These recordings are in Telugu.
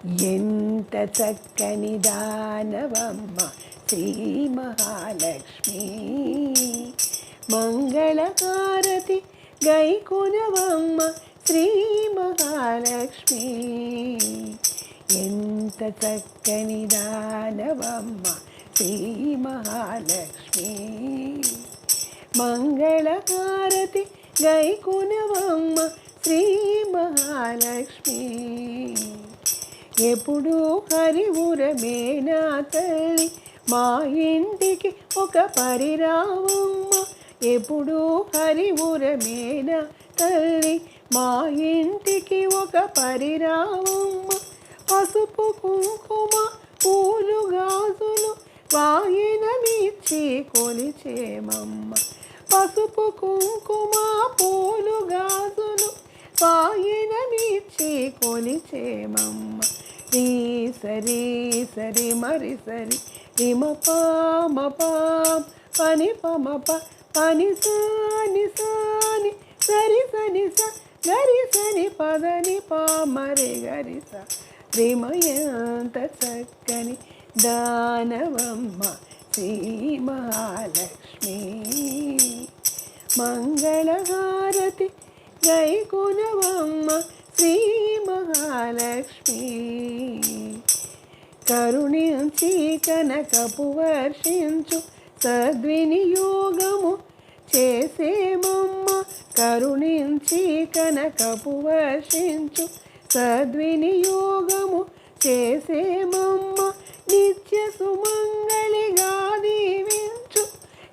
ఎంత చక్కని దానవమ్మ శ్రీ మహాలక్ష్మి. మంగళహారతి గైకొనవమ్మ శ్రీ మహాలక్ష్మి. ఎంత చక్కని దానవమ్మ శ్రీ మహాలక్ష్మి. మంగళహారతి గైకొనవమ్మ శ్రీ మహాలక్ష్మి. ఎప్పుడు హరివురమేనా తల్లి మా ఇంటికి ఒక పరిరావమ్మ. ఎప్పుడు హరివురమేనా తల్లి మా ఇంటికి ఒక పరిరావమ్మ. పసుపు కుంకుమ పూలు గాజులు వాయినమిచ్చి కొలిచేమమ్మ. పసుపు కుంకుమ పూలు గాజులు వాయినమిచ్చి కొలిచేమమ్మ. రీ సరి సరి మరి సరి రిమ పామ పాం పని పమ ప పని సాని సాని సరి సని స గరి సని పదని పామరి గరి స. రిమయంత చక్కని దానవమ్మ శ్రీ మహాలక్ష్మి. మంగళహారతి గైకొనవమ్మ శ్రీ మహాలక్ష్మి. కరుణించి కనకపు వర్షించు సద్వినియోగము చేసేమమ్మ. కరుణించి కనకపు వర్షించు సద్వినియోగము చేసేమమ్మ. నిత్య సుమంగళిగా దీవించు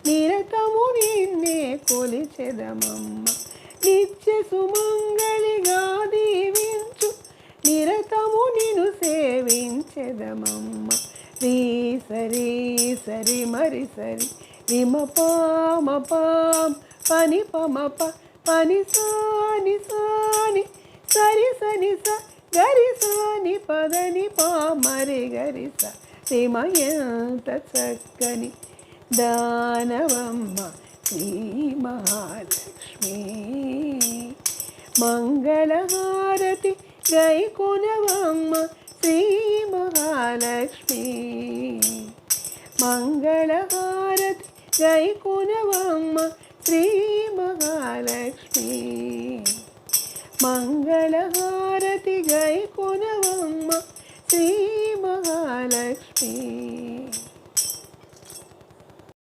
నిరతము నిన్నే కొలిచెదమమ్మ. నిత్య సుమంగళిగా దీవించు నిరతము నిన్ను సేవించెదమమ్మ. రీ సరి సరి మరి సరి రిమ పామ పాం పని పమ ప పని సాని సాని సరి సని స గరి సాని పదని పామరి గరి స. రిమయంత చక్కని దానవమ్మ శ్రీ మహాలక్ష్మి. మంగళహారతి గైకొనవమ్మ శ్రీ మహాలక్ష్మి. మంగళహారతి గైకొనవమ్మ శ్రీ మహాలక్ష్మి. మంగళహారతి గైకొనవమ్మ శ్రీ మహాలక్ష్మి.